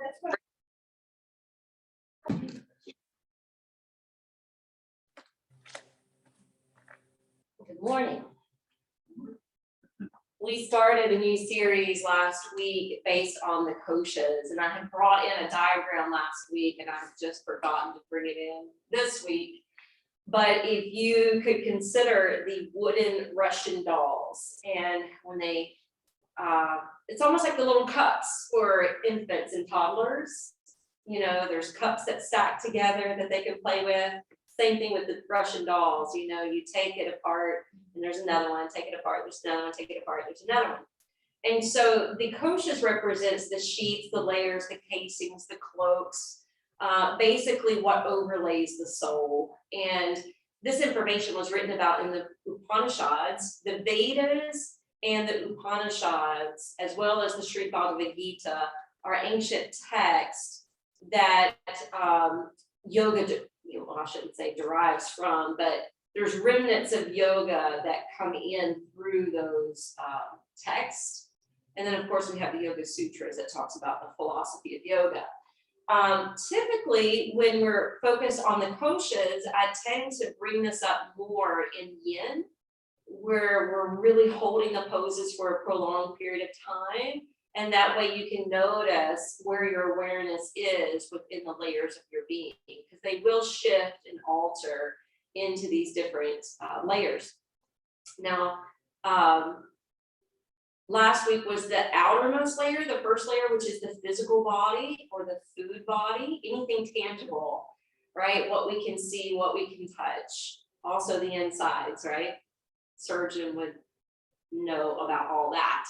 Good morning. We started a new series last week based on the koshas, and I had brought in a diagram last week and I've just forgotten to bring it in this week. But if you could consider the wooden Russian dolls, and when they, it's almost like the little cups for infants and toddlers. You know, there's cups that stack together that they can play with. Same thing with the Russian dolls. You know, you take it apart and there's another one, take it apart, there's another one, take it apart, there's another one. And so the koshas represents the sheets, the layers, the casings, the cloaks, basically what overlays the soul. And this information was written about in the Upanishads, the Vedas and the Upanishads, as well as the Sri Bhagavad Gita, are ancient texts that yoga, I shouldn't say derives from, but there's remnants of yoga that come in through those texts. And then of course we have the Yoga Sutras that talks about the philosophy of yoga. Typically when we're focused on the koshas, I tend to bring this up more in yin, where we're really holding the poses for a prolonged period of time. And that way you can notice where your awareness is within the layers of your being, because they will shift and alter into these different layers. Now, last week was the outermost layer, the first layer, which is the physical body or the food body, anything tangible, right? What we can see, what we can touch, also the insides, right? Surgeon would know about all that.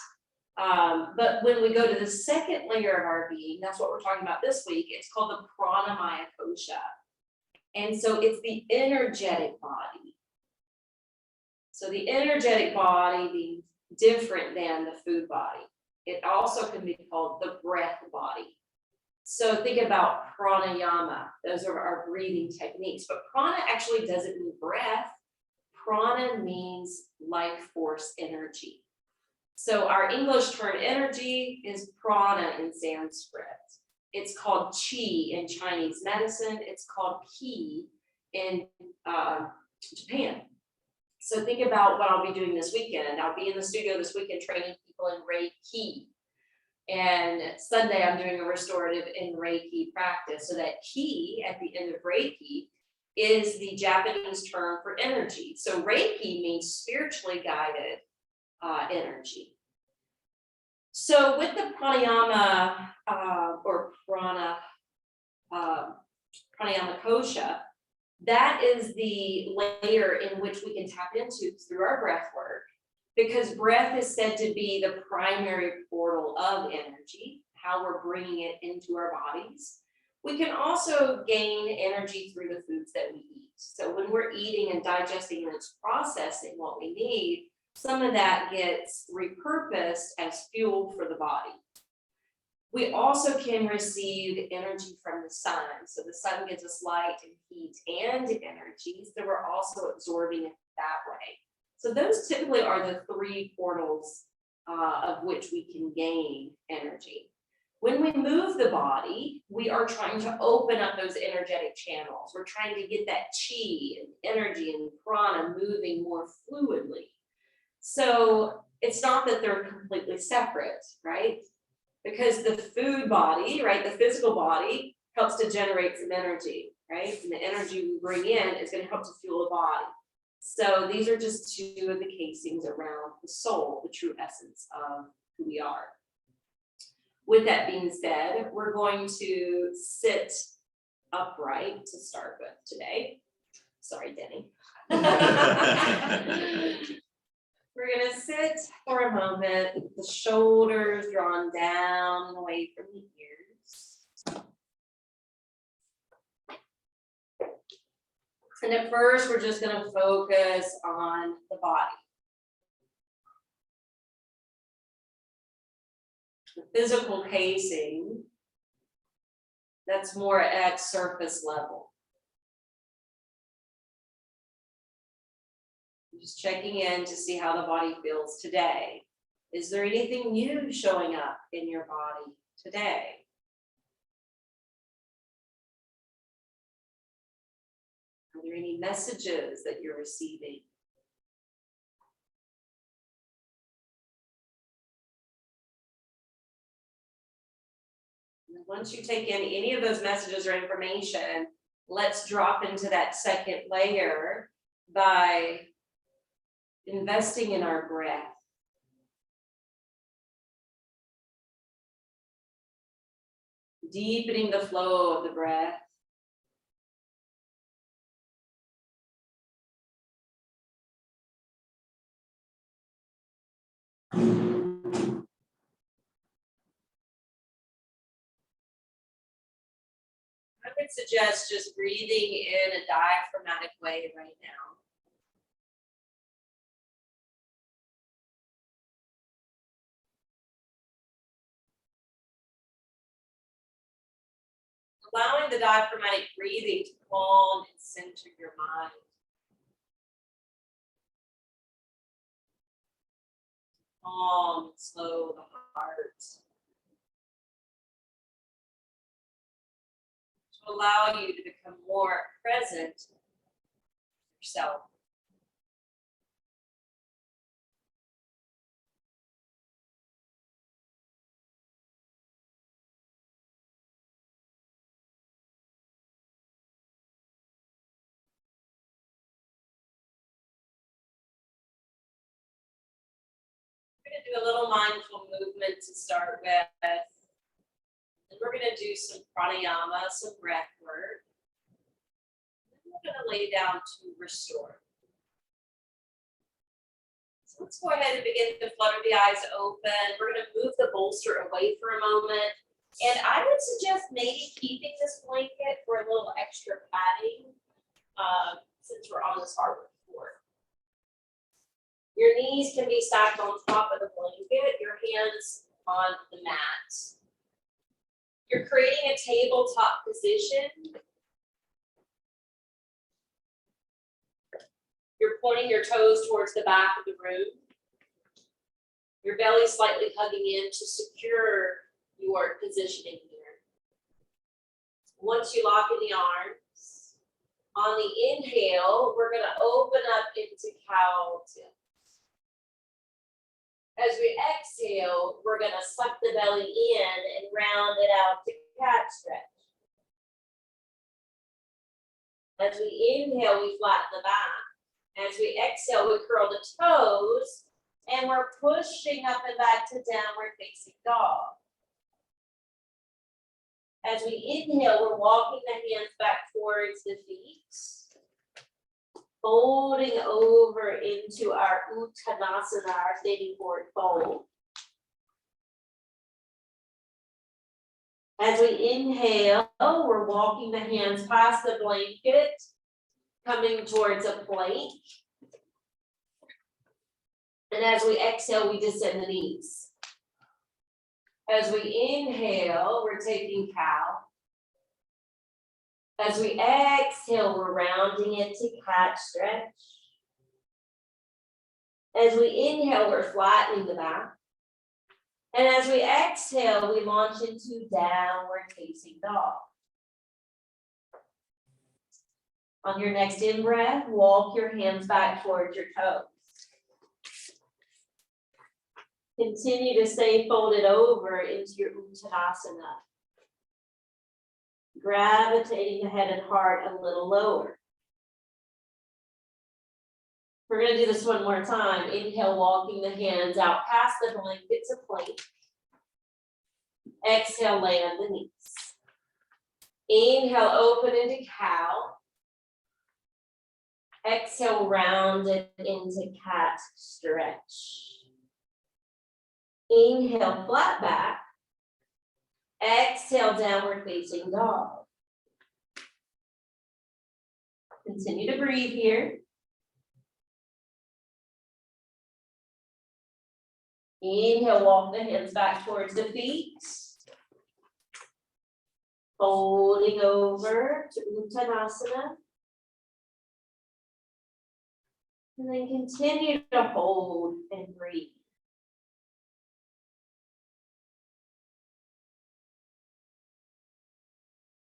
But when we go to the second layer of our being, that's what we're talking about this week, it's called the pranamaya kosha. And so it's the energetic body. So the energetic body being different than the food body. It also can be called the breath body. So think about pranayama. Those are our breathing techniques. But prana actually doesn't mean breath. Prana means life force energy. So our English term energy is prana in Sanskrit. It's called chi in Chinese medicine. It's called ki in Japan. So think about what I'll be doing this weekend. I'll be in the studio this weekend training people in Reiki. And Sunday I'm doing a restorative in Reiki practice. So that ki at the end of Reiki is the Japanese term for energy. So Reiki means spiritually guided energy. So with the pranayama or pranayama kosha, that is the layer in which we can tap into through our breath work, because breath is said to be the primary portal of energy, how we're bringing it into our bodies. We can also gain energy through the foods that we eat. So when we're eating and digesting and it's processing what we need, some of that gets repurposed as fuel for the body. We also can receive energy from the sun. So the sun gives us light and heat and energy. So we're also absorbing it that way. So those typically are the three portals of which we can gain energy. When we move the body, we are trying to open up those energetic channels. We're trying to get that chi and energy and prana moving more fluidly. So it's not that they're completely separate, right? Because the food body, right, the physical body helps to generate some energy, right? And the energy we bring in is going to help to fuel the body. So these are just two of the casings around the soul, the true essence of who we are. With that being said, we're going to sit upright to start with today. Sorry, Denny. We're going to sit for a moment, the shoulders drawn down and away from the ears. And at first, we're just going to focus on the body. The physical casing, that's more at surface level. Just checking in to see how the body feels today. Is there anything new showing up in your body today? there any messages that you're receiving? And once you take in any of those messages or information, let's drop into that second layer by investing in our breath. Deepening the flow of the breath. I would suggest just breathing in a diaphragmatic way right now. Allowing the diaphragmatic breathing to calm and center your mind. Calm and slow the heart. To allow you to become more present yourself. We're going to do a little mindful movement to start with. And we're going to do some pranayama, some breath work. Then we're going to lay down to restore. So let's go ahead and begin to flutter the eyes open. We're going to move the bolster away for a moment. And I would suggest maybe keeping this blanket for a little extra padding since we're on this hardwood floor. Your knees can be stacked on top of the blanket, your hands on the mat. You're creating a tabletop position. You're pointing your toes towards the back of the room. Your belly slightly hugging in to secure your positioning here. Once you lock in the arms, on the inhale, we're going to open up into cow tilt. As we exhale, we're going to suck the belly in and round it out to cat stretch. As we inhale, we flatten the back. As we exhale, we curl the toes, and we're pushing up and back to downward facing dog. As we inhale, we're walking the hands back towards the feet, folding over into our Uttanasana, our standing forward fold. As we inhale, we're walking the hands past the blanket, coming towards a plank. And as we exhale, we descend the knees. As we inhale, we're taking cow. As we exhale, we're rounding it to cat stretch. As we inhale, we're flattening the back. And as we exhale, we launch into downward facing dog. On your next in-breath, walk your hands back towards your toes. Continue to stay folded over into your Uttanasana. Gravitating the head and heart a little lower. We're going to do this one more time. Inhale, walking the hands out past the blanket to plank. Exhale, land the knees. Inhale, open into cow. Exhale, round it into cat stretch. Inhale, flat back. Exhale, downward facing dog. Continue to breathe here. Inhale, walk the hands back towards the feet. Folding over to Uttanasana. And then continue to hold and breathe.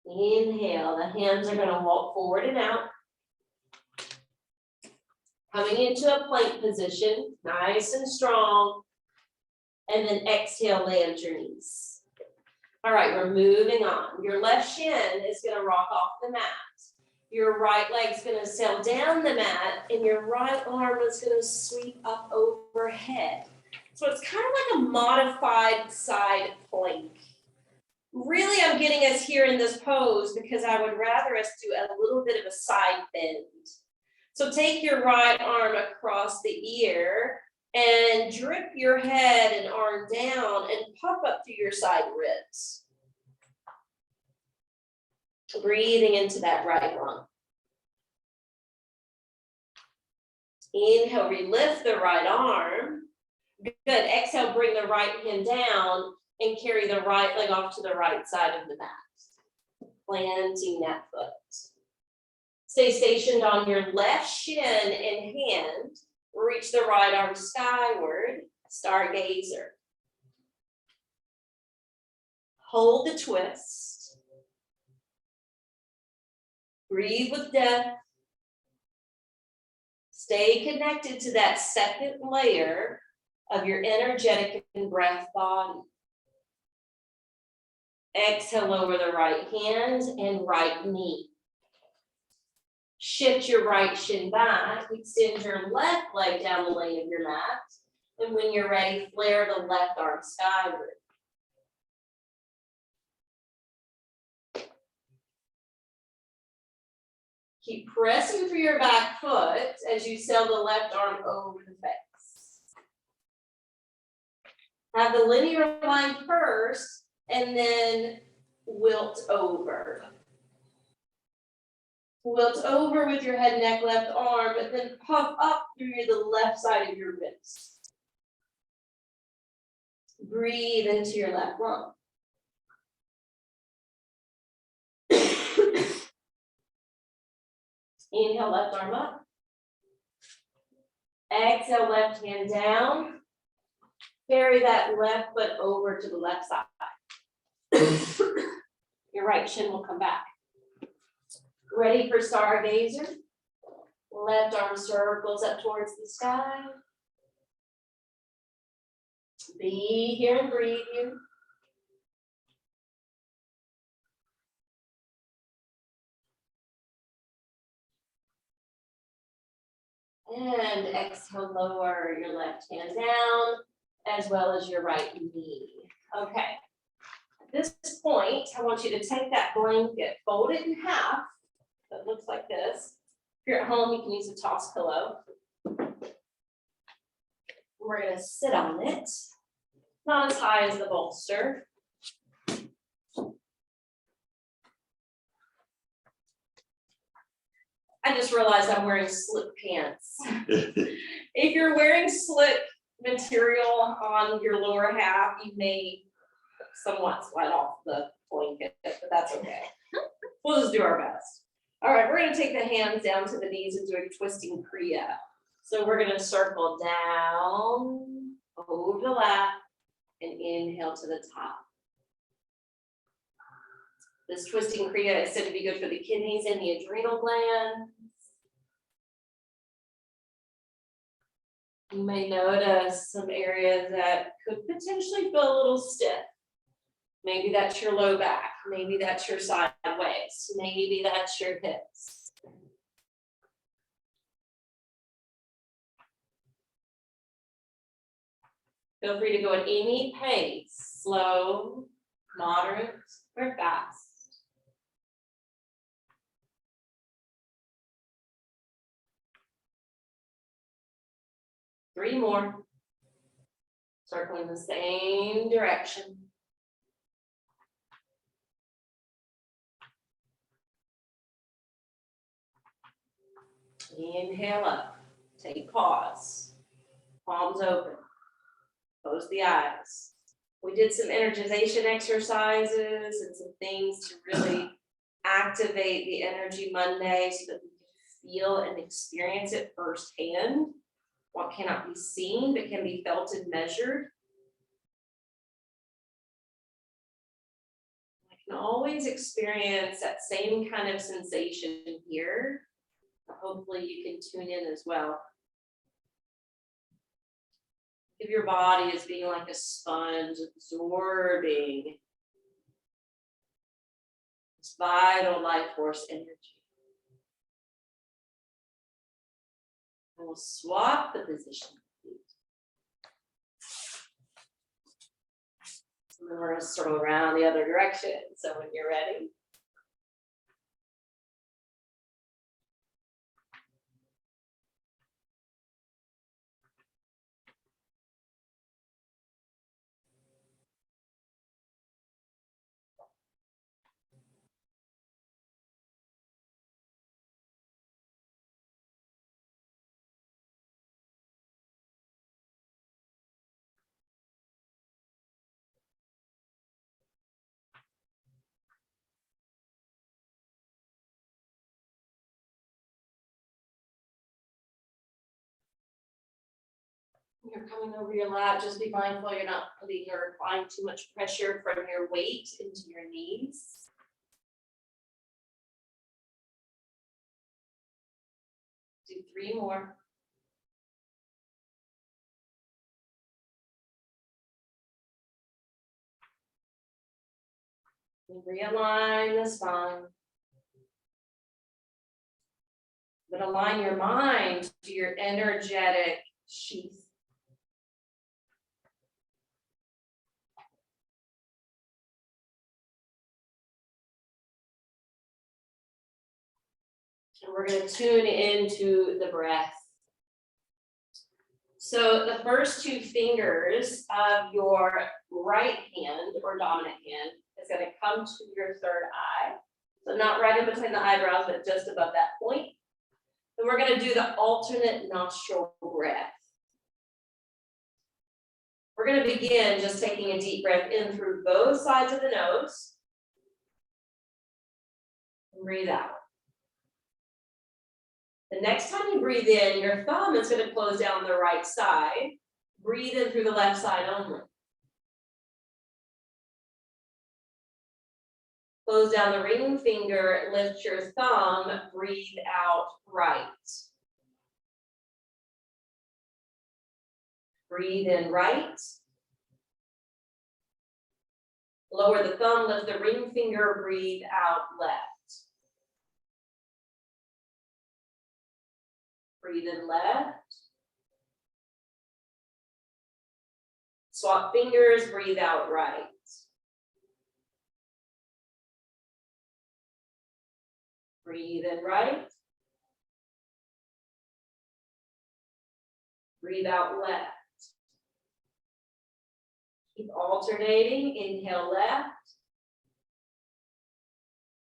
Inhale, the hands are going to walk forward and out. Coming into a plank position, nice and strong. And then exhale, land your knees. All right, we're moving on. Your left shin is gonna rock off the mat. Your right leg's gonna sail down the mat, and your right arm is gonna sweep up overhead. So it's kind of like a modified side plank. Really, I'm getting us here in this pose because I would rather us do a little bit of a side bend. So take your right arm across the ear and drip your head and arm down and puff up through your side ribs. Breathing into that right lung. Inhale, relift the right arm. Good, exhale, bring the right hand down and carry the right leg off to the right side of the mat. Planting that foot. Stay stationed on your left shin and hand. Reach the right arm skyward, stargazer. Hold the twist. Breathe with depth. Stay connected to that second layer of your energetic and breath body. Exhale over the right hand and right knee. Shift your right shin back, extend your left leg down the lane of your mat, and when you're ready, flare the left arm skyward. Keep pressing through your back foot as you sail the left arm over the face. Have the linear line first, and then wilt over. Wilt over with your head, neck, left arm, but then puff up through the left side of your wrist. Breathe into your left lung. Inhale, left arm up. Exhale, left hand down. Carry that left foot over to the left side. Your right shin will come back. Ready for stargazer? Left arm circles up towards the sky. Be here and breathe here. And exhale, lower your left hand down, as well as your right knee. Okay. At this point, I want you to take that blanket, fold it in half. That looks like this. If you're at home, you can use a toss pillow. We're gonna sit on it. Not as high as the bolster. I just realized I'm wearing slip pants. If you're wearing slip material on your lower half, you may somewhat slide off the blanket, but that's okay. We'll just do our best. All right, we're gonna take the hands down to the knees and do a twisting kriya. So we're gonna circle down, over the lap, and inhale to the top. This twisting kriya is said to be good for the kidneys and the adrenal glands. You may notice some areas that could potentially feel a little stiff. Maybe that's your low back, maybe that's your side waist, maybe that's your hips. Feel free to go at any pace, slow, moderate, or fast. Three more. Circling the same direction. Inhale up, take pause, palms open, close the eyes. We did some energization exercises and some things to really activate the energy Monday so that we can feel and experience it firsthand. What cannot be seen but can be felt and measured. I can always experience that same kind of sensation here. Hopefully you can tune in as well. Think of your body as being like a sponge, absorbing this vital life force energy. And we'll swap the position. And then we're going to circle around the other direction. So when you're ready. You're coming over your lap, just be mindful you're not putting or applying too much pressure from your weight into your knees. Do 3 more. And realign the spine. But align your mind to your energetic sheath. And we're going to tune into the breath. So the first 2 fingers of your right hand or dominant hand is going to come to your third eye. So not right in between the eyebrows, but just above that point. And we're going to do the alternate nostril breath. We're going to begin just taking a deep breath in through both sides of the nose. And breathe out. The next time you breathe in, your thumb is going to close down the right side. Breathe in through the left side only. Close down the ring finger, lift your thumb, breathe out right. Breathe in right. Lower the thumb, lift the ring finger, breathe out left. Breathe in left. Swap fingers, breathe out right. Breathe in right. Breathe out left. Keep alternating, inhale left.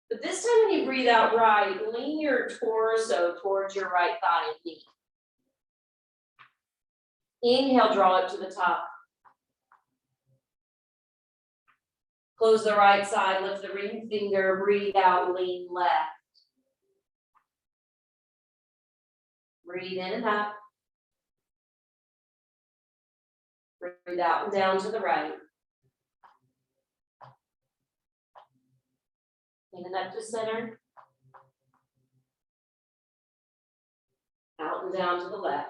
But this time when you breathe out right, lean your torso towards your right thigh and knee. Inhale, draw it to the top. Close the right side, lift the ring finger, breathe out, lean left. Breathe in and up. Breathe out and down to the right. In and up to center. Out and down to the left.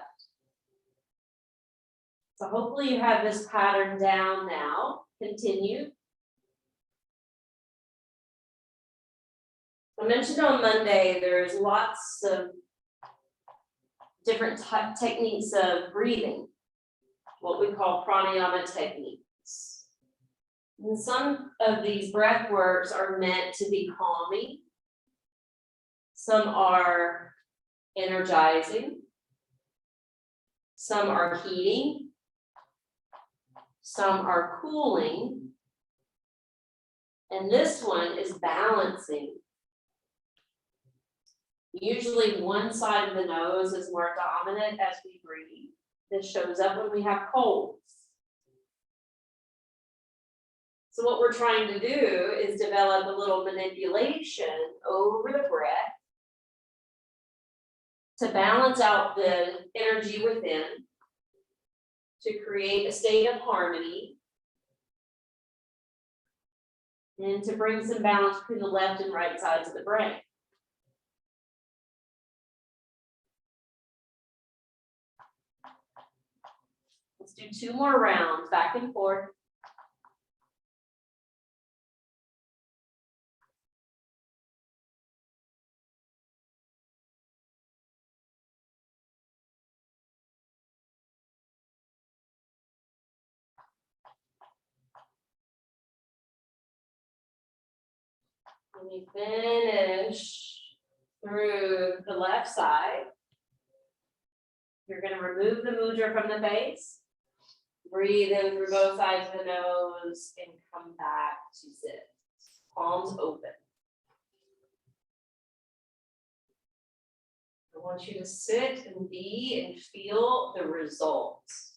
So hopefully you have this pattern down now. Continue. I mentioned on Monday, there's lots of different techniques of breathing, what we call pranayama techniques. And some of these breath works are meant to be calming. Some are energizing. Some are heating. Some are cooling. And this one is balancing. Usually one side of the nose is more dominant as we breathe. This shows up when we have colds. So what we're trying to do is develop a little manipulation over the breath to balance out the energy within, to create a state of harmony, and to bring some balance between the left and right sides of the brain. Let's do 2 more rounds, back and forth. When you finish through the left side, you're going to remove the mudra from the face, breathe in through both sides of the nose, and come back to sit. Palms open. I want you to sit and be and feel the results.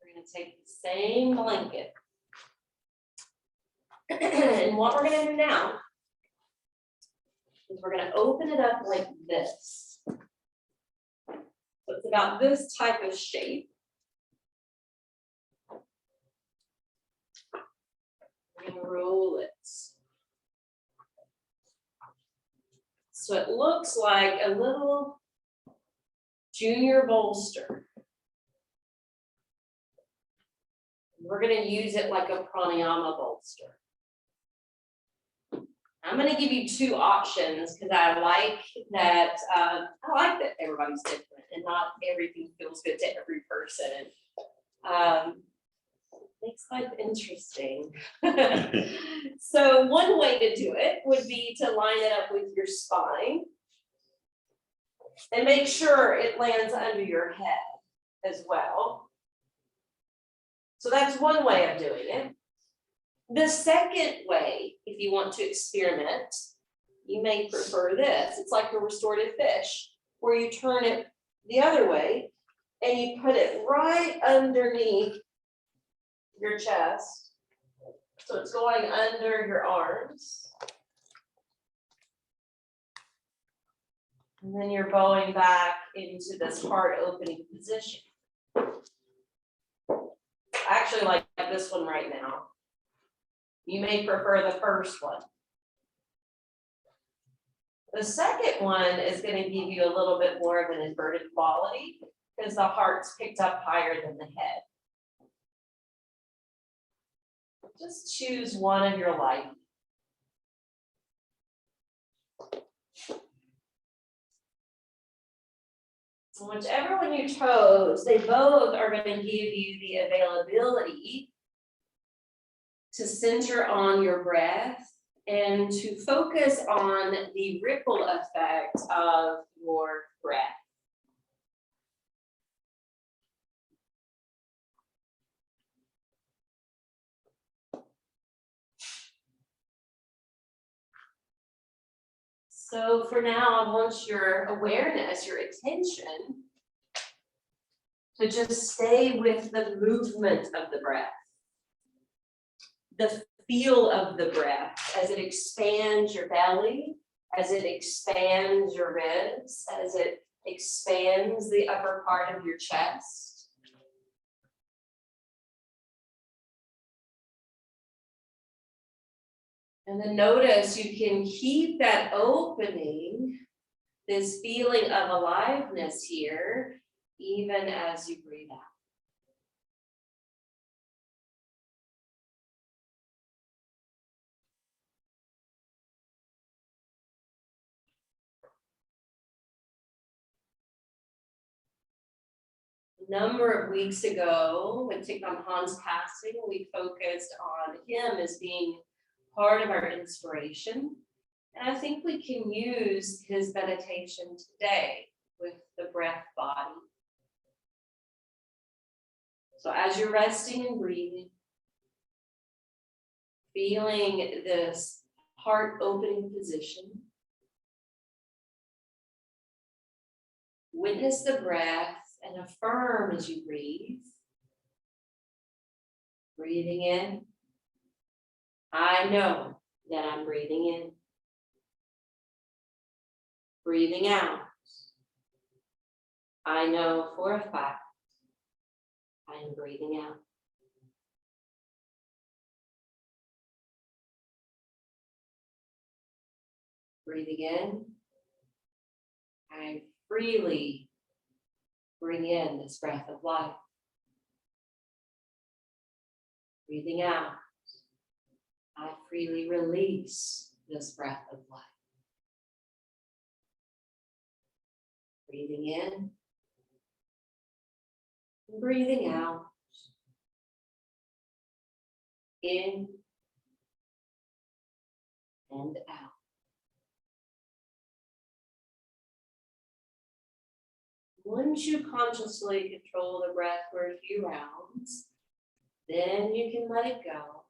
We're going to take the same blanket. And what we're going to do now is we're going to open it up like this. So it's about this type of shape. We're going to roll it. So it looks like a little junior bolster. We're going to use it like a pranayama bolster. I'm going to give you 2 options because I like that everybody's different and not everything feels good to every person. Makes life interesting. So one way to do it would be to line it up with your spine and make sure it lands under your head as well. So that's one way of doing it. The second way, if you want to experiment, you may prefer this. It's like a restorative fish, where you turn it the other way and you put it right underneath your chest. So it's going under your arms. And then you're bowing back into this heart opening position. I actually like this one right now. You may prefer the first one. The second one is going to give you a little bit more of an inverted quality because the heart's picked up higher than the head. Just choose one of your liking. Whichever one you chose, they both are going to give you the availability to center on your breath and to focus on the ripple effect of your breath. So for now, I want your awareness, your attention, to just stay with the movement of the breath, the feel of the breath as it expands your belly, as it expands your ribs, as it expands the upper part of your chest. And then notice you can keep that opening, this feeling of aliveness here, even as you breathe out. A number of weeks ago, when Thich Nhat Hanh's passing, we focused on him as being part of our inspiration. And I think we can use his meditation today with the breath body. So as you're resting and breathing, feeling this heart opening position, witness the breath and affirm as you breathe. Breathing in. I know that I'm breathing in. Breathing out. I know for a fact I am breathing out. Breathing in. I freely bring in this breath of life. Breathing out. I freely release this breath of life. Breathing in. Breathing out. In and out. Once you consciously control the breath for a few rounds, then you can let it go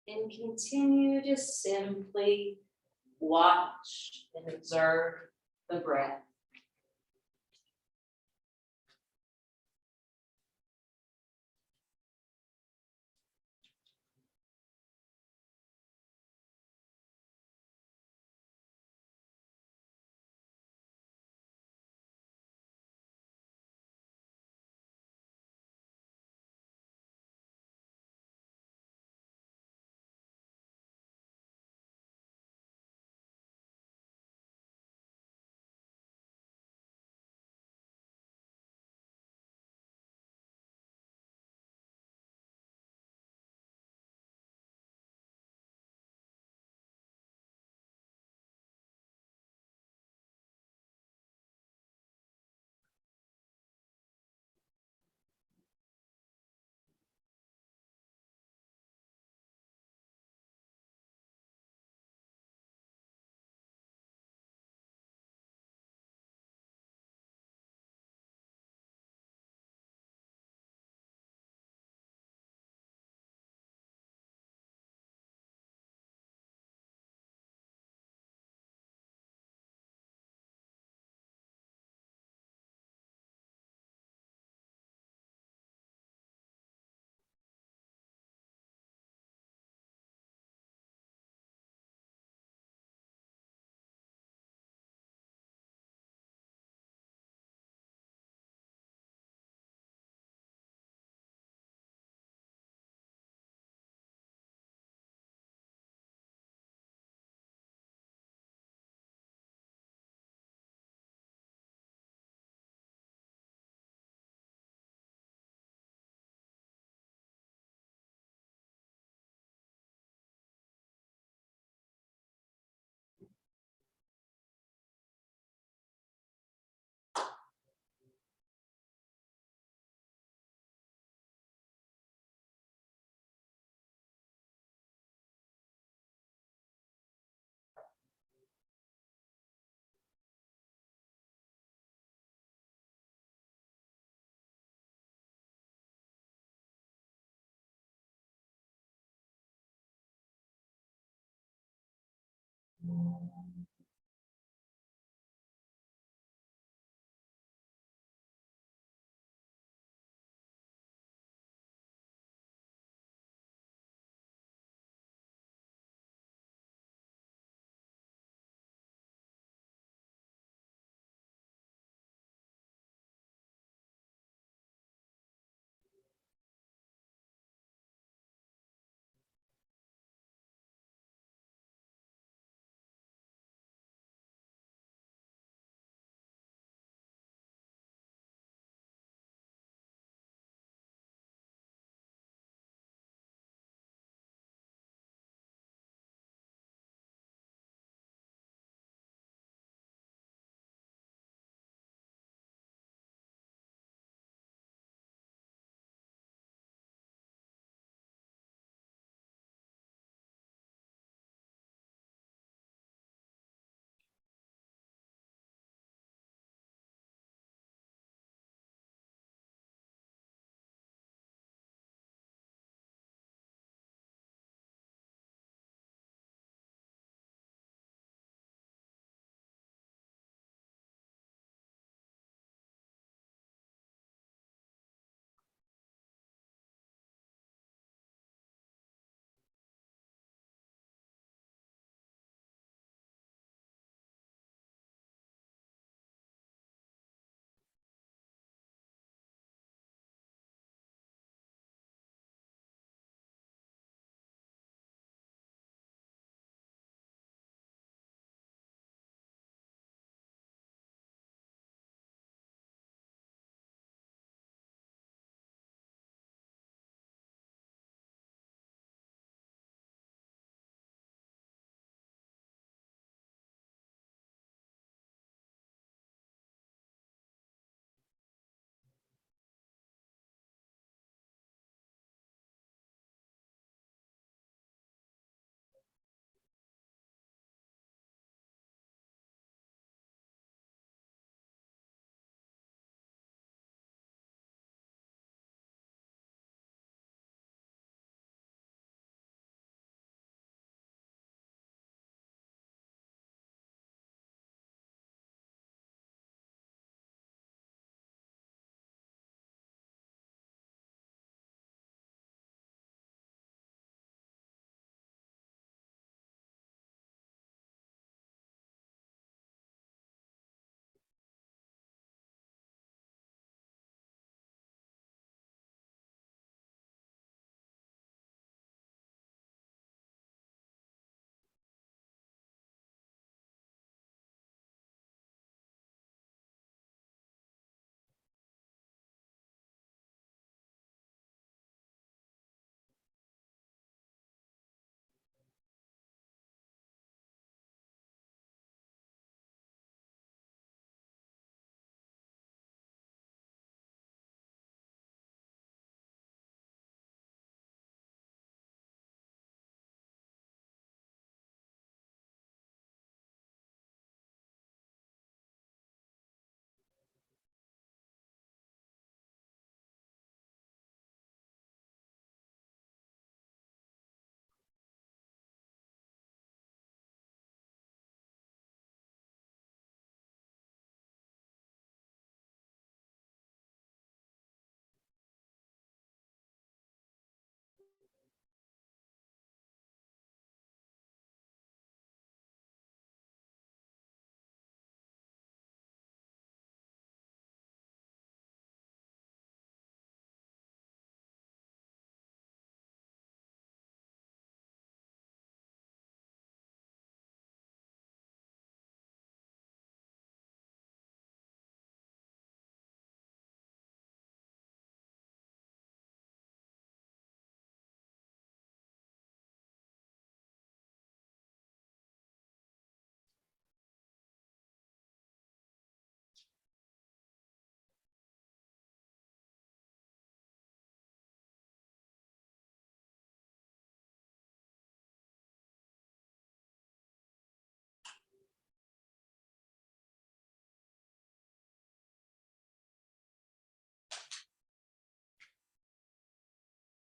and continue to simply watch and observe the breath.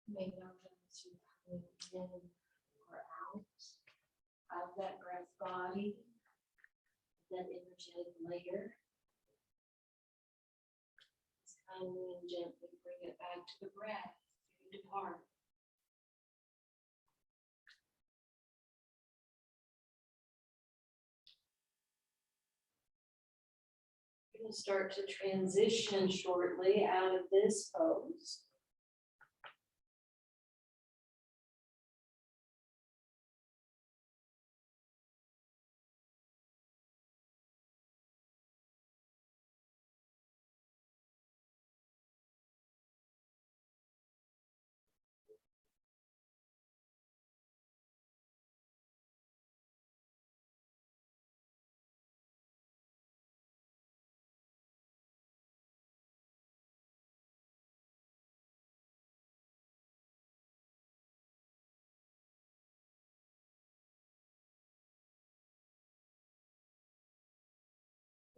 Maybe I'll just coming in or out of that breath body, that energetic layer. Just kindly and gently bring it back to the breath, through the heart. We're going to start to transition shortly out of this pose.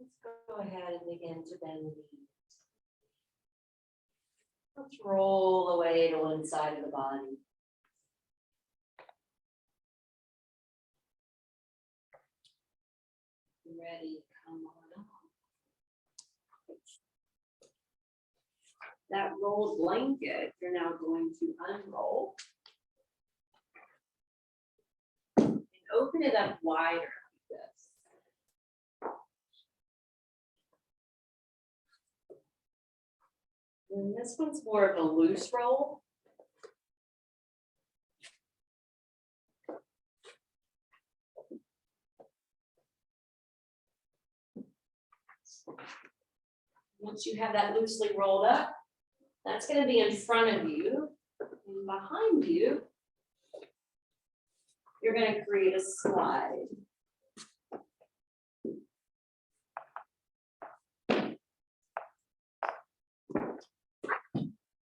Let's go ahead and begin to bend the knees. Let's roll away to one side of the body. Ready, come on up. That rolled blanket, you're now going to unroll. And open it up wider like this. And this one's more of a loose roll. Once you have that loosely rolled up, that's going to be in front of you, and behind you, you're going to create a slide.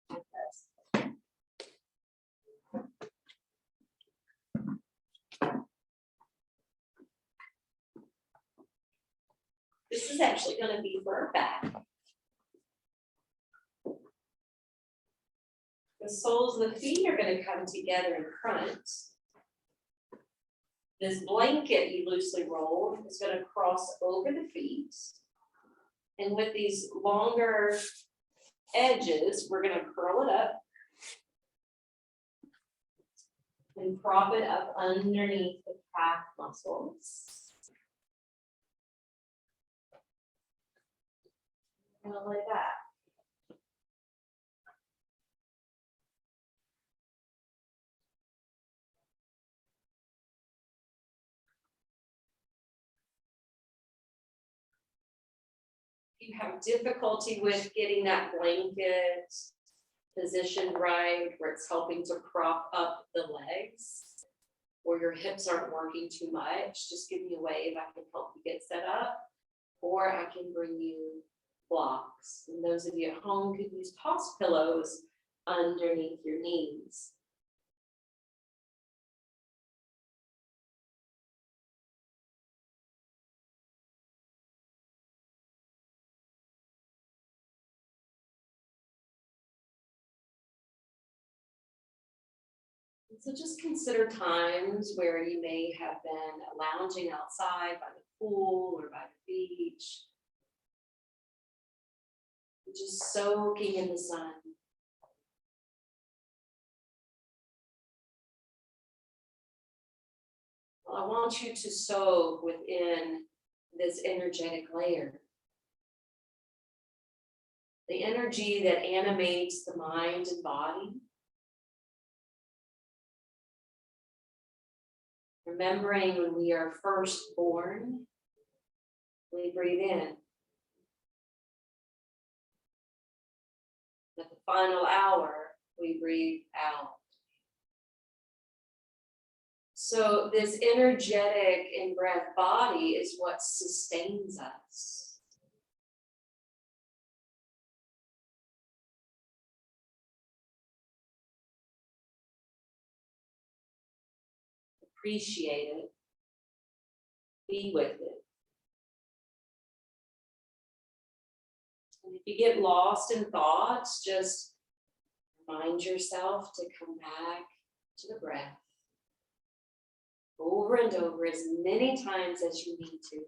Like this. This is actually going to be for our back. The soles of the feet are going to come together in front. This blanket you loosely rolled is going to cross over the feet. And with these longer edges, we're going to curl it up and prop it up underneath the calf muscles. Kind of like that. You have difficulty with getting that blanket positioned right, where it's helping to prop up the legs, or your hips aren't working too much, just give me a wave. I can help you get set up, or I can bring you blocks. And those of you at home could use toss pillows underneath your knees. So just consider times where you may have been lounging outside by the pool or by the beach, just soaking in the sun. Well, I want you to soak within this energetic layer. The energy that animates the mind and body. Remembering when we are first born, we breathe in. At the final hour, we breathe out. So this energetic in-breath body is what sustains us. Appreciate it. Be with it. And if you get lost in thoughts, just Remind yourself to come back to the breath over and over as many times as you need to.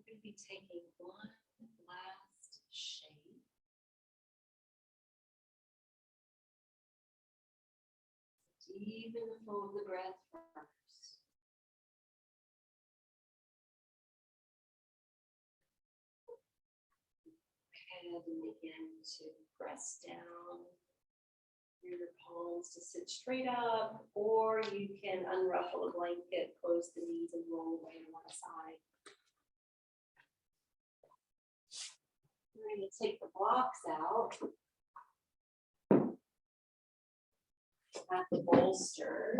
going to be taking one last shape. Deep in the flow of the breath first. And begin to press down your palms to sit straight up, or you can unruffle a blanket, close the knees, and roll away to one side. We're going to take the blocks out. At the bolster.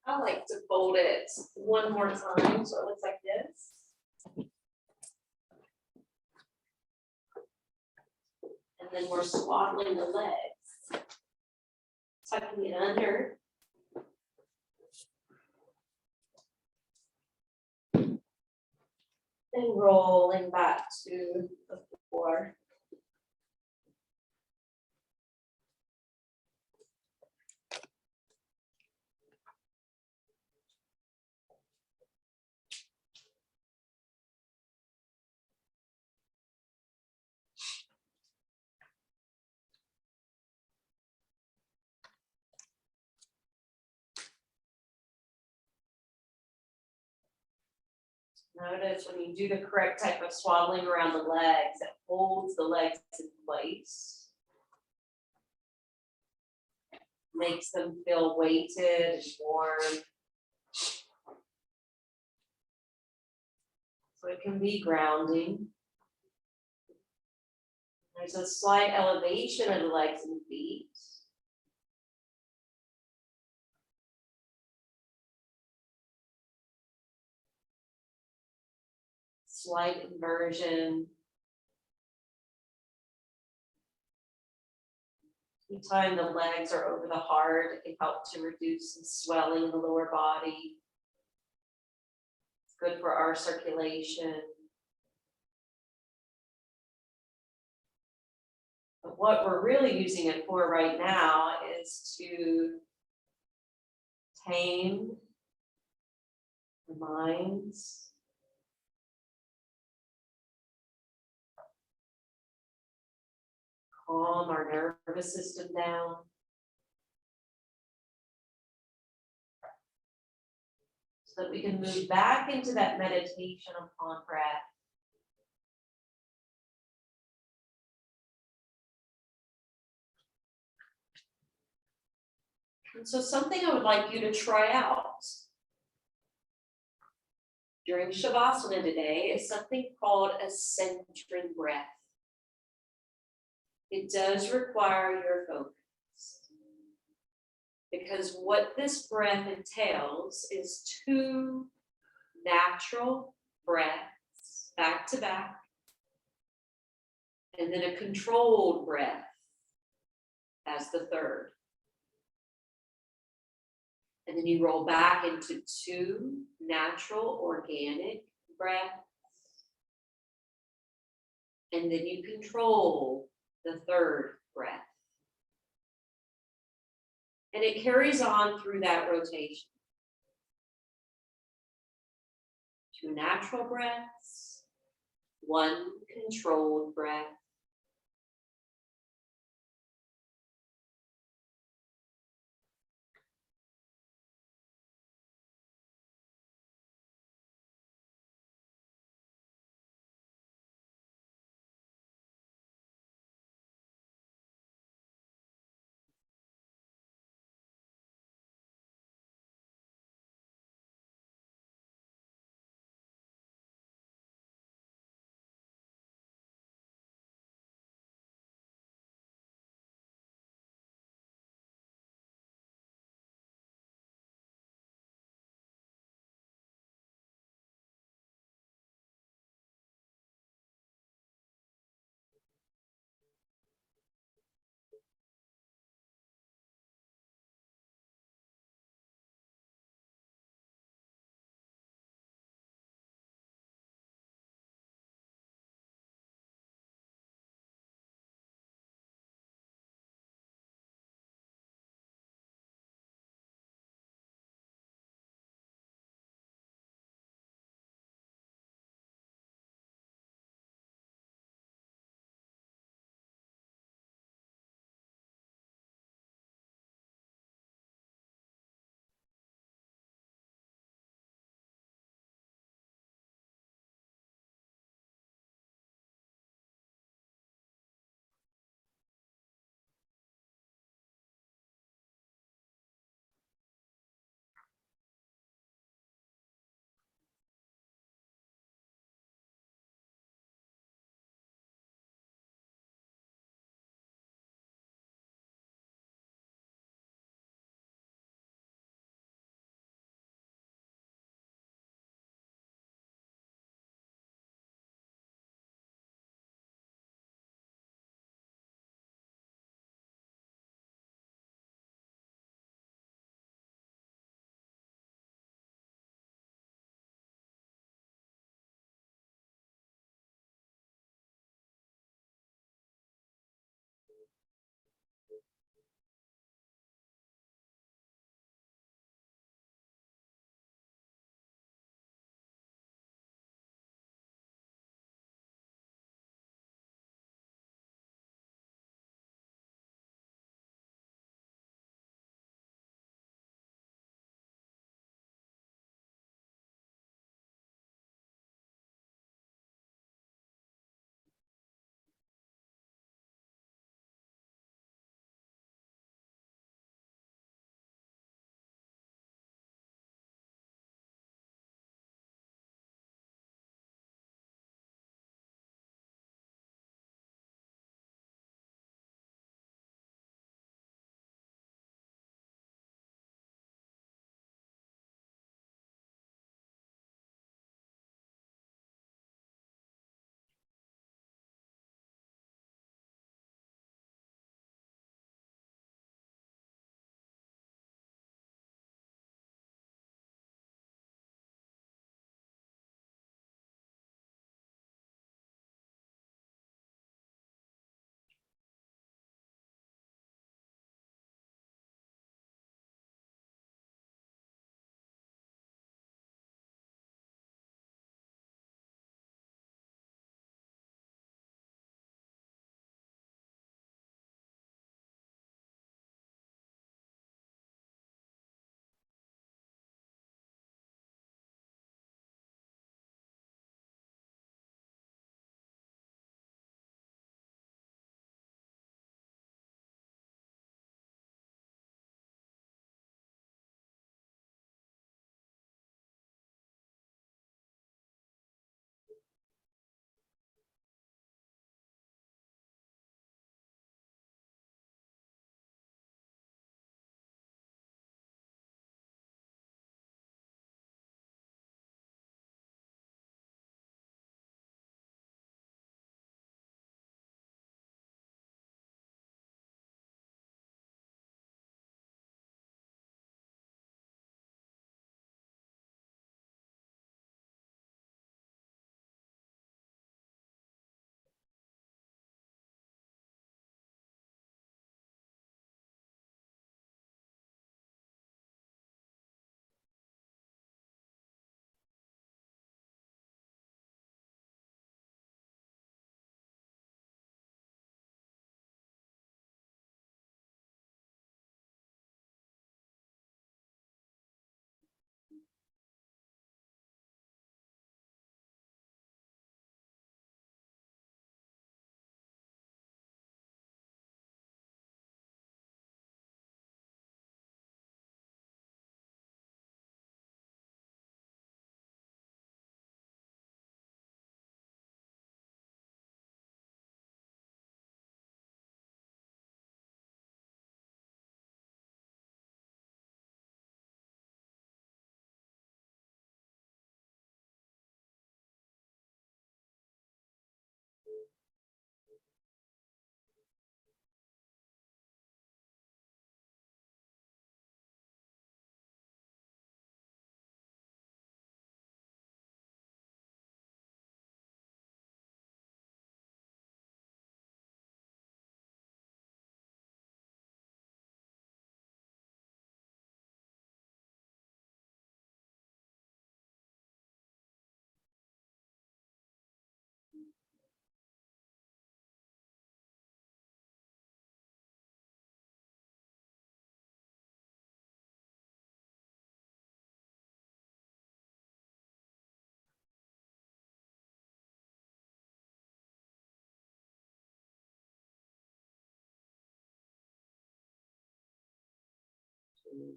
I like to fold it one more time so it looks like this. And then we're swaddling the legs. Tucking it under. And rolling back to the floor. Notice when you do the correct type of swaddling around the legs, it holds the legs in place. Makes them feel weighted and warm. So it can be grounding. There's a slight elevation of the legs and feet. Slight inversion. Anytime the legs are over the heart, it can help to reduce the swelling in the lower body. It's good for our circulation. But what we're really using it for right now is to tame the minds. Calm our nervous system down. So that we can move back into that meditation upon breath. And so something I would like you to try out during Shavasana today is something called a centering breath. It does require your focus, because what this breath entails is 2 natural breaths back to back, and then a controlled breath as the third. And then you roll back into 2 natural organic breaths, and then you control the third breath. And it carries on through that rotation. 2 natural breaths, 1 controlled breath,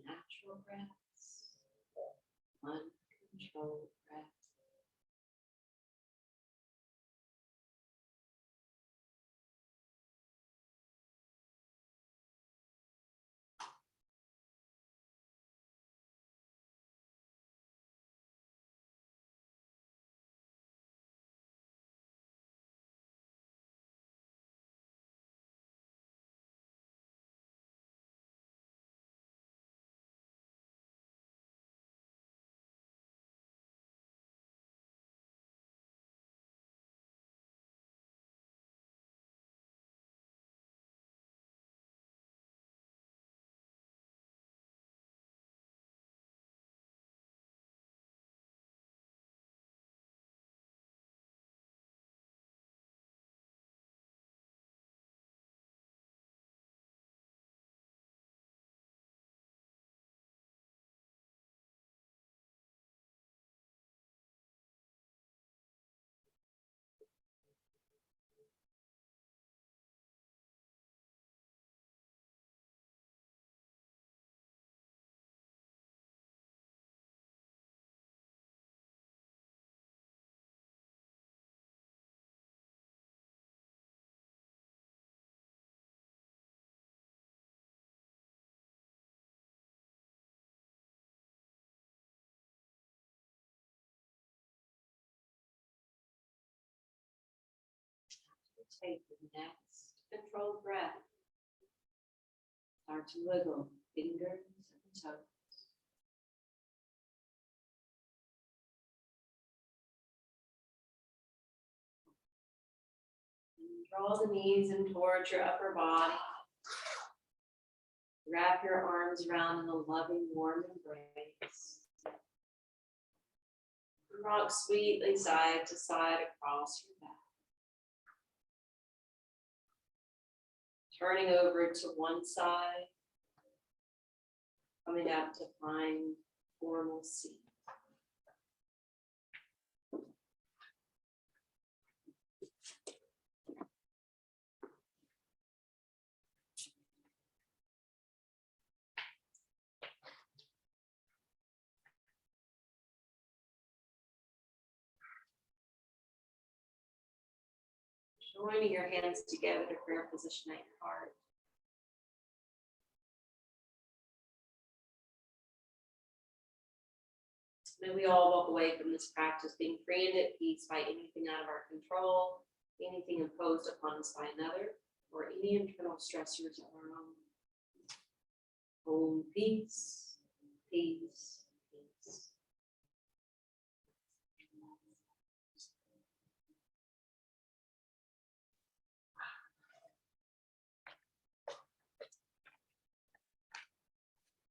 natural breaths, uncontrolled breaths. Take the next controlled breath. Start to wiggle fingers and toes. And draw the knees in towards your upper body. Wrap your arms around in a loving, warm embrace. Rock sweetly side to side across your back. Turning over to one side, coming up to find formal seat. Joining your hands together to prayer position at your heart. May we all walk away from this practice being free and at peace by anything out of our control, anything imposed upon us by another, or any internal stressors of our own. Home peace, peace,